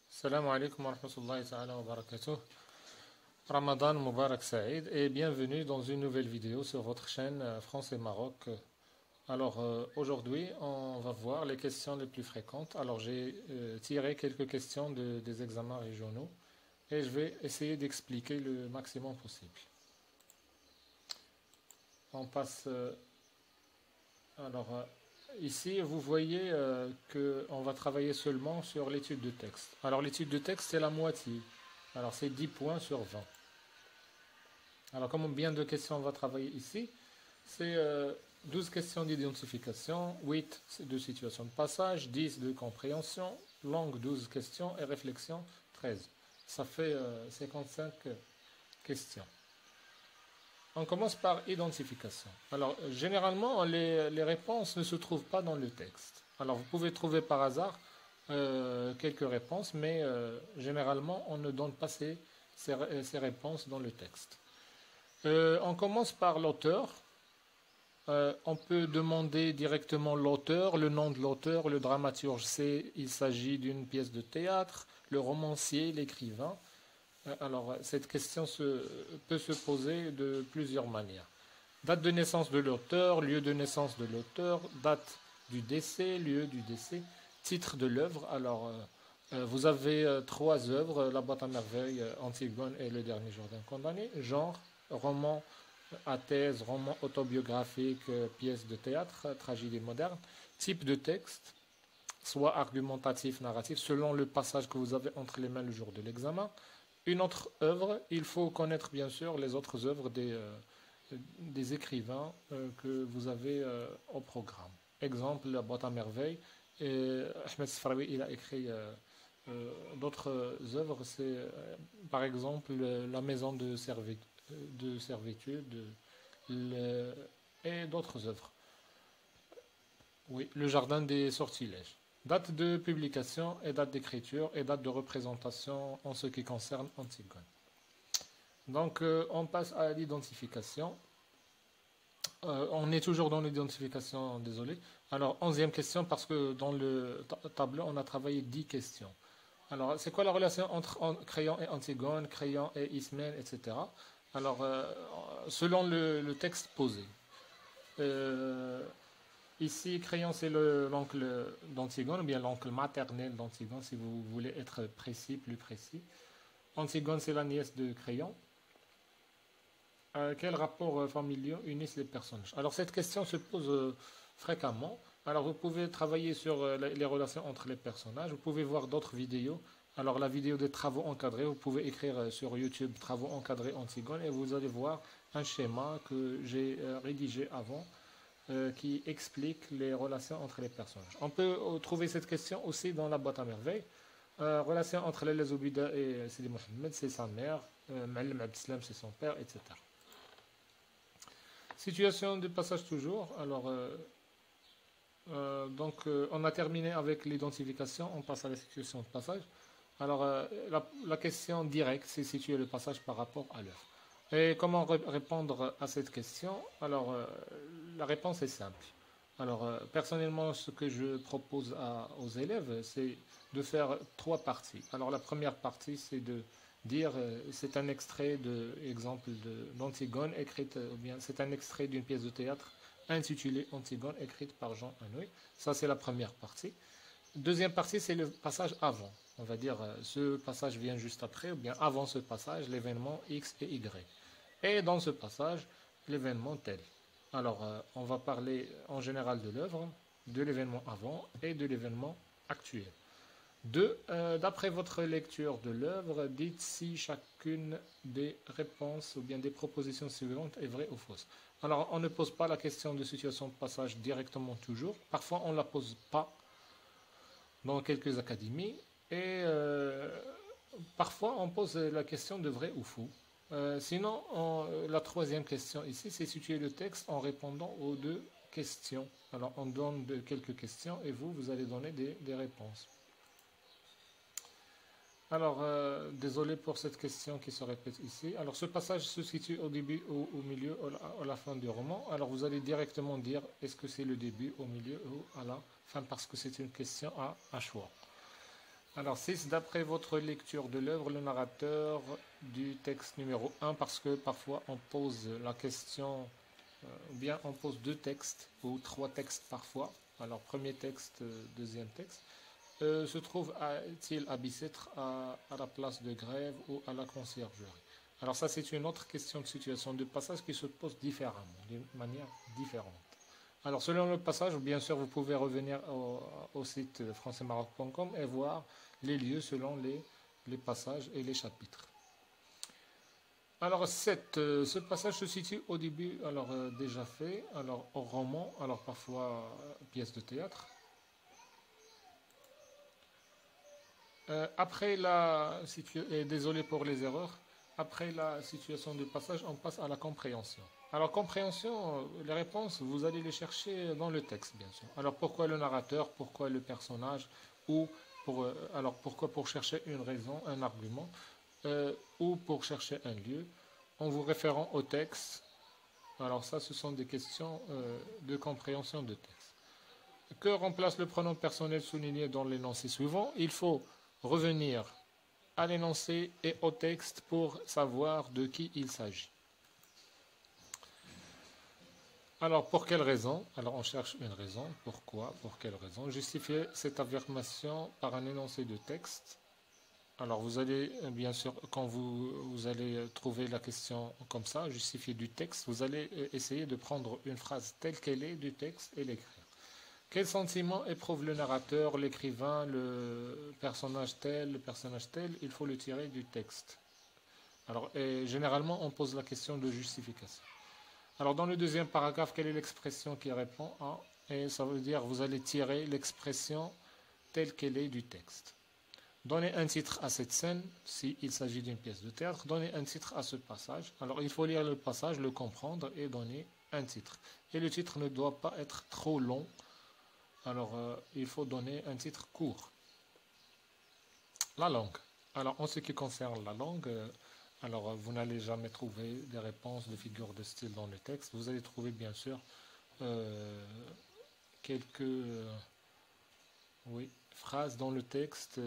Salam alaikum wa rahmatullahi ta'ala wa barakatuh. Ramadan Mubarak Saïd et bienvenue dans une nouvelle vidéo sur votre chaîne France et Maroc. Alors aujourd'hui on va voir les questions les plus fréquentes. Alors j'ai tiré quelques questions des examens régionaux et je vais essayer d'expliquer le maximum possible. On passe ici, vous voyez qu'on va travailler seulement sur l'étude de texte. Alors l'étude de texte, c'est la moitié. Alors c'est 10 points sur 20. Alors combien de questions on va travailler ici? C'est 12 questions d'identification, 8 de situation de passage, 10 de compréhension, langue 12 questions et réflexion 13. Ça fait 55 questions. On commence par identification. Alors, généralement, les réponses ne se trouvent pas dans le texte. Alors, vous pouvez trouver par hasard quelques réponses, mais généralement, on ne donne pas ces réponses dans le texte. On commence par l'auteur. On peut demander directement l'auteur, le nom de l'auteur, le dramaturge, il s'agit d'une pièce de théâtre, le romancier, l'écrivain. Alors, cette question peut se poser de plusieurs manières. Date de naissance de l'auteur, lieu de naissance de l'auteur, date du décès, lieu du décès, titre de l'œuvre. Alors, vous avez 3 œuvres, La boîte à merveilles, Antigone et Le dernier jour d'un condamné. Genre, roman à thèse, roman autobiographique, pièce de théâtre, tragédie moderne. Type de texte, soit argumentatif, narratif, selon le passage que vous avez entre les mains le jour de l'examen. Une autre œuvre, il faut connaître bien sûr les autres œuvres des écrivains que vous avez au programme. Exemple, La boîte à merveilles. Ahmed Sfraoui, il a écrit d'autres œuvres, c'est par exemple La maison de servitude et d'autres œuvres. Oui, Le jardin des sortilèges. Date de publication et date d'écriture et date de représentation en ce qui concerne Antigone. Donc, on passe à l'identification. On est toujours dans l'identification, désolé. Alors, 11e question, parce que dans le tableau, on a travaillé 10 questions. Alors, c'est quoi la relation entre Créon et Antigone, Créon et Ismène, etc. Alors, selon le texte posé. Ici, Créon, c'est l'oncle d'Antigone, ou bien l'oncle maternel d'Antigone, si vous voulez être précis, plus précis. Antigone, c'est la nièce de Créon. Quels rapports familiaux unissent les personnages? Alors, cette question se pose fréquemment. Alors, vous pouvez travailler sur les relations entre les personnages. Vous pouvez voir d'autres vidéos. Alors, la vidéo des travaux encadrés, vous pouvez écrire sur YouTube « Travaux encadrés Antigone » et vous allez voir un schéma que j'ai rédigé avant, qui explique les relations entre les personnages. On peut trouver cette question aussi dans La boîte à merveilles. Relation entre Laila Zoubida et Sidi Mohamed, c'est sa mère, Ma'alem Abdeslam, c'est son père, etc. Situation de passage toujours. Alors, on a terminé avec l'identification, on passe à la situation de passage. Alors, la question directe, c'est situer le passage par rapport à l'œuvre. Et comment répondre à cette question? Alors, la réponse est simple. Alors, personnellement, ce que je propose aux élèves, c'est de faire 3 parties. Alors, la première partie, c'est de dire, c'est un extrait d'Antigone écrite, ou bien c'est un extrait d'une pièce de théâtre intitulée Antigone, écrite par Jean Anouilh. Ça, c'est la première partie. Deuxième partie, c'est le passage avant. On va dire, ce passage vient juste après, ou bien avant ce passage, l'événement X et Y. Et dans ce passage, l'événement tel. Alors, on va parler en général de l'œuvre, de l'événement avant et de l'événement actuel. D'après votre lecture de l'œuvre, dites si chacune des réponses ou bien des propositions suivantes est vraie ou fausse. Alors, on ne pose pas la question de situation de passage directement toujours. Parfois, on ne la pose pas dans quelques académies. Et parfois, on pose la question de vrai ou faux. Sinon, la troisième question ici, c'est situer le texte en répondant aux deux questions. Alors, on donne quelques questions et vous allez donner des réponses. Alors, désolé pour cette question qui se répète ici. Alors, ce passage se situe au début, au milieu, à la fin du roman. Alors, vous allez directement dire est-ce que c'est le début, au milieu ou à la fin, parce que c'est une question à choix. Alors, 6, d'après votre lecture de l'œuvre, le narrateur du texte numéro 1, parce que parfois on pose la question, ou bien on pose 2 textes, ou 3 textes parfois. Alors, premier texte, deuxième texte. Se trouve-t-il à Bicêtre à la place de grève ou à la conciergerie? Alors ça, c'est une autre question de situation de passage qui se pose différemment, d'une manière différente. Alors, selon le passage, bien sûr, vous pouvez revenir au site françaismaroc.com et voir les lieux selon les passages et les chapitres. Alors, ce passage se situe au début, alors déjà fait, alors au roman, alors parfois pièce de théâtre. Désolé pour les erreurs, après la situation de passage, on passe à la compréhension. Alors, compréhension, les réponses, vous allez les chercher dans le texte, bien sûr. Alors, pourquoi le narrateur, pourquoi le personnage, ou pourquoi pour chercher une raison, un argument, ou pour chercher un lieu, en vous référant au texte. Alors, ça, ce sont des questions de compréhension de texte. Que remplace le pronom personnel souligné dans l'énoncé suivant? Il faut revenir à l'énoncé et au texte pour savoir de qui il s'agit. Alors, pour quelle raison? Alors, on cherche une raison. Pourquoi? Pour quelle raison? Justifier cette affirmation par un énoncé de texte. Alors, vous allez, bien sûr, quand vous allez trouver la question comme ça, justifier du texte, vous allez essayer de prendre une phrase telle qu'elle est du texte et l'écrire. Quel sentiment éprouve le narrateur, l'écrivain, le personnage tel? Il faut le tirer du texte. Alors, généralement, on pose la question de justification. Alors, dans le deuxième paragraphe, quelle est l'expression qui répond à? Et ça veut dire, vous allez tirer l'expression telle qu'elle est du texte. Donnez un titre à cette scène, s'il s'agit d'une pièce de théâtre. Donnez un titre à ce passage. Alors, il faut lire le passage, le comprendre et donner un titre. Et le titre ne doit pas être trop long. Alors, il faut donner un titre court. La langue. Alors, en ce qui concerne la langue, vous n'allez jamais trouver des réponses de figures de style dans le texte. Vous allez trouver, bien sûr, quelques phrases dans le texte,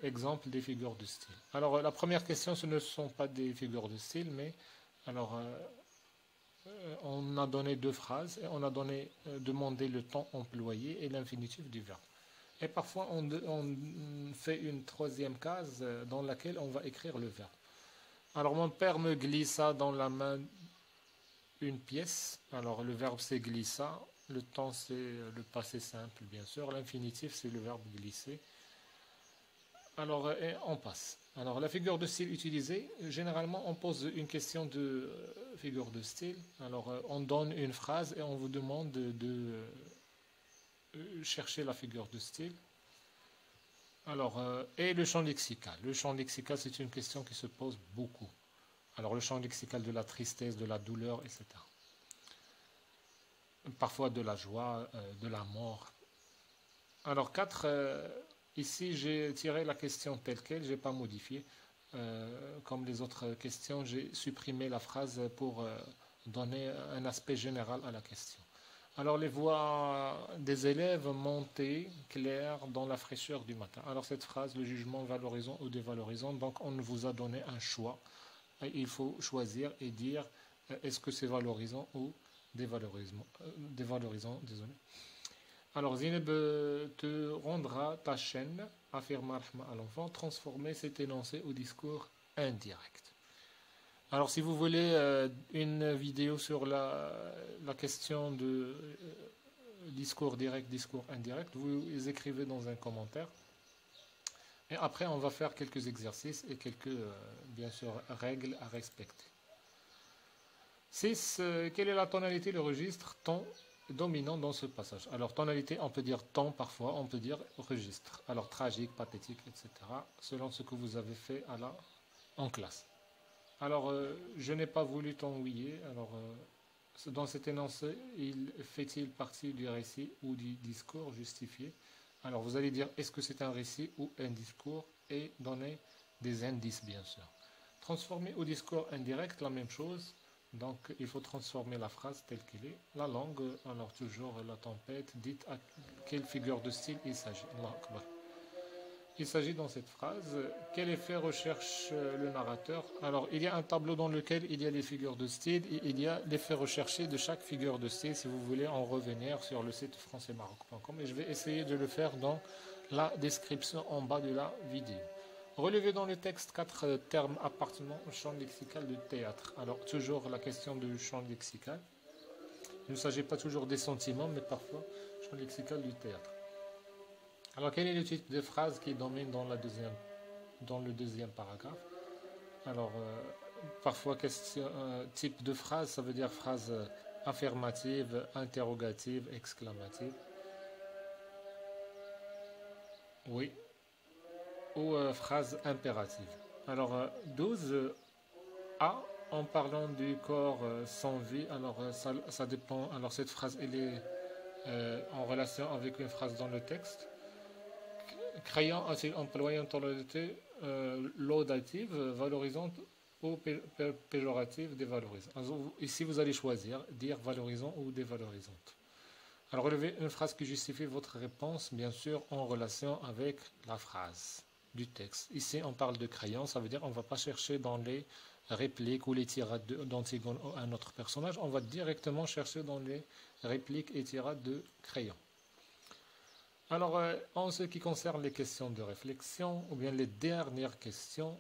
exemple des figures de style. Alors, la première question, ce ne sont pas des figures de style, mais on a donné 2 phrases et on a demandé le temps employé et l'infinitif du verbe. Et parfois, on fait une 3e case dans laquelle on va écrire le verbe. Alors, mon père me glissa dans la main une pièce. Alors, le verbe, c'est glissa. Le temps, c'est le passé simple, bien sûr. L'infinitif, c'est le verbe glisser. Alors, on passe. Alors, la figure de style utilisée, généralement, on pose une question de figure de style. Alors, on donne une phrase et on vous demande de chercher la figure de style. Alors, et le champ lexical. Le champ lexical, c'est une question qui se pose beaucoup. Alors, le champ lexical de la tristesse, de la douleur, etc. Parfois de la joie, de la mort. Alors, 4, ici, j'ai tiré la question telle qu'elle, je n'ai pas modifié. Comme les autres questions, j'ai supprimé la phrase pour donner un aspect général à la question. Alors, les voix des élèves montaient claires dans la fraîcheur du matin. Alors, cette phrase, le jugement valorisant ou dévalorisant, donc on vous a donné un choix. Et il faut choisir et dire est-ce que c'est valorisant ou dévalorisant, désolé. Alors, Zineb te rendra ta chaîne, affirma Rahma à l'enfant, transformer cet énoncé au discours indirect. Alors, si vous voulez une vidéo sur la question de discours direct, discours indirect, vous écrivez dans un commentaire. Et après, on va faire quelques exercices et quelques, bien sûr, règles à respecter. 6. Quelle est la tonalité, le registre, ton dominant dans ce passage. Alors, tonalité, on peut dire ton parfois, on peut dire registre. Alors, tragique, pathétique, etc. Selon ce que vous avez fait en classe. Alors, je n'ai pas voulu t'ennuyer. Alors, dans cet énoncé, fait-il partie du récit ou du discours justifié? Alors, vous allez dire, est-ce que c'est un récit ou un discours? Et donner des indices, bien sûr. Transformer au discours indirect, la même chose. Donc, il faut transformer la phrase telle qu'elle est. La langue, alors toujours la tempête, dites à quelle figure de style il s'agit. Il s'agit dans cette phrase, quel effet recherche le narrateur? Alors, il y a un tableau dans lequel il y a les figures de style et il y a l'effet recherché de chaque figure de style, si vous voulez en revenir sur le site françaismaroc.com. Et je vais essayer de le faire dans la description en bas de la vidéo. Relevez dans le texte 4 termes appartenant au champ lexical du théâtre. Alors, toujours la question du champ lexical. Il ne s'agit pas toujours des sentiments, mais parfois champ lexical du théâtre. Alors, quel est le type de phrase qui domine dans le deuxième paragraphe? Alors, parfois, type de phrase, ça veut dire phrase affirmative, interrogative, exclamative. Oui. Ou phrase impérative. Alors, 12 A, en parlant du corps sans vie, alors ça dépend. Alors, cette phrase, elle est en relation avec une phrase dans le texte. Créant, employant une tonalité laudative, valorisante ou péjorative, dévalorisante. Alors, ici, vous allez choisir, dire valorisant ou dévalorisante. Alors, relevez une phrase qui justifie votre réponse, bien sûr, en relation avec la phrase du texte. Ici, on parle de crayon, ça veut dire on ne va pas chercher dans les répliques ou les tirades d'Antigone ou un autre personnage, on va directement chercher dans les répliques et tirades de crayon. Alors, en ce qui concerne les questions de réflexion, ou bien les dernières questions,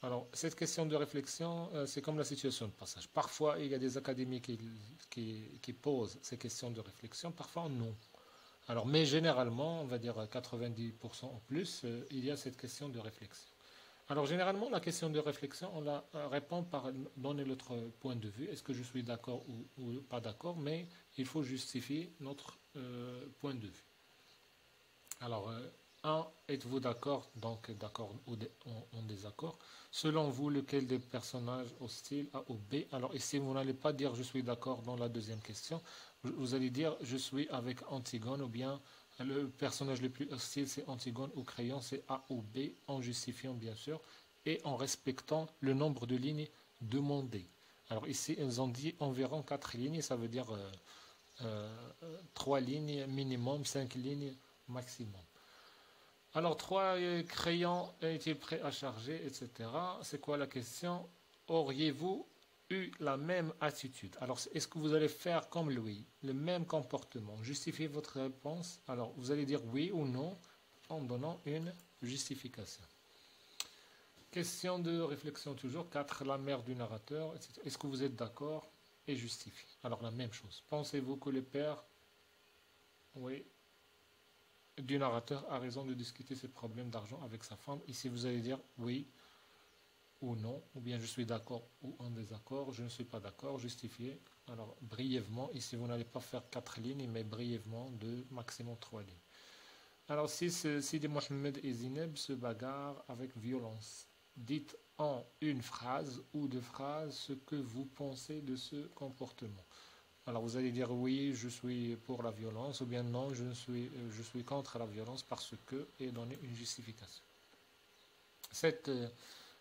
alors, cette question de réflexion, c'est comme la situation de passage. Parfois, il y a des académies qui posent ces questions de réflexion, parfois non. Alors, mais généralement, on va dire 90% en plus, il y a cette question de réflexion. Alors, généralement, la question de réflexion, on la répond par donner notre point de vue. Est-ce que je suis d'accord ou pas d'accord? Mais il faut justifier notre point de vue. Alors, 1. Êtes-vous d'accord? Donc, d'accord ou en désaccord. Selon vous, lequel des personnages hostiles, A ou B? Alors, ici, vous n'allez pas dire je suis d'accord dans la deuxième question. Vous allez dire je suis avec Antigone, ou bien le personnage le plus hostile c'est Antigone, ou Crayon c'est A ou B, en justifiant bien sûr et en respectant le nombre de lignes demandées. Alors ici ils ont dit environ 4 lignes, ça veut dire 3 lignes minimum, 5 lignes maximum. Alors 3 crayons est-il prêt à charger, etc. C'est quoi la question? Auriez-vous eu la même attitude? Alors, est-ce que vous allez faire comme lui, le même comportement? Justifiez votre réponse. Alors, vous allez dire oui ou non en donnant une justification. Question de réflexion toujours. 4. La mère du narrateur, etc. Est-ce que vous êtes d'accord et justifié? Alors, la même chose. Pensez-vous que le père, oui, du narrateur a raison de discuter ses problèmes d'argent avec sa femme? Ici, vous allez dire oui ou non, ou bien je suis d'accord ou en désaccord, je ne suis pas d'accord, justifié. Alors, brièvement, ici vous n'allez pas faire 4 lignes, mais brièvement, 2, maximum 3 lignes. Alors, 6, Sidi Mohamed et Zineb se bagarrent avec violence. Dites en une phrase ou 2 phrases ce que vous pensez de ce comportement. Alors, vous allez dire oui, je suis pour la violence, ou bien non, je suis contre la violence parce que, et donner une justification. 7.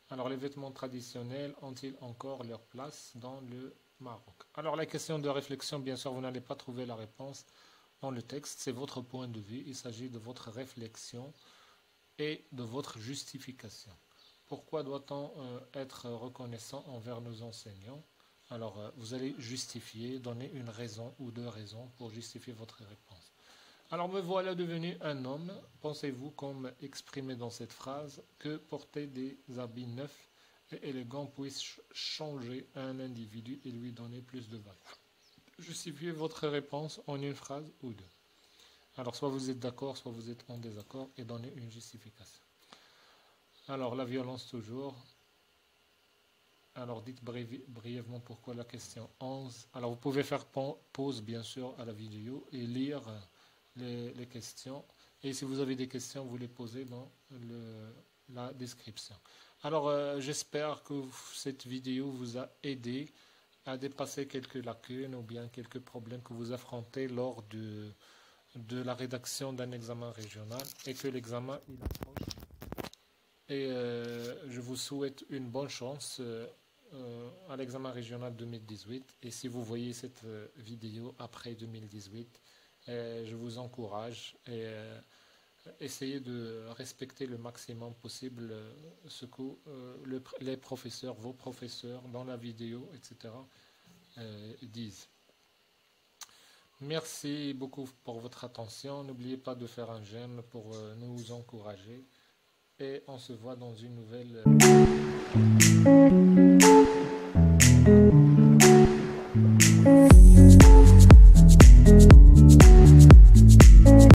Alors, les vêtements traditionnels ont-ils encore leur place dans le Maroc? Alors, la question de réflexion, bien sûr, vous n'allez pas trouver la réponse dans le texte. C'est votre point de vue. Il s'agit de votre réflexion et de votre justification. Pourquoi doit-on être reconnaissant envers nos enseignants? Alors, vous allez justifier, donner une raison ou 2 raisons pour justifier votre réponse. Alors, me voilà devenu un homme. Pensez-vous, comme exprimé dans cette phrase, que porter des habits neufs et élégants puisse changer un individu et lui donner plus de valeur? Justifiez votre réponse en une phrase ou 2. Alors, soit vous êtes d'accord, soit vous êtes en désaccord et donnez une justification. Alors, la violence toujours. Alors, dites brièvement pourquoi la question 11. Alors, vous pouvez faire pause, bien sûr, à la vidéo et lire les questions. Et si vous avez des questions, vous les posez dans la description. Alors, j'espère que cette vidéo vous a aidé à dépasser quelques lacunes ou bien quelques problèmes que vous affrontez lors de la rédaction d'un examen régional et que l'examen il approche. Et je vous souhaite une bonne chance à l'examen régional 2018. Et si vous voyez cette vidéo après 2018, je vous encourage et essayez de respecter le maximum possible ce que les professeurs, vos professeurs dans la vidéo, etc. disent. Merci beaucoup pour votre attention. N'oubliez pas de faire un j'aime pour nous encourager. Et on se voit dans une nouvelle...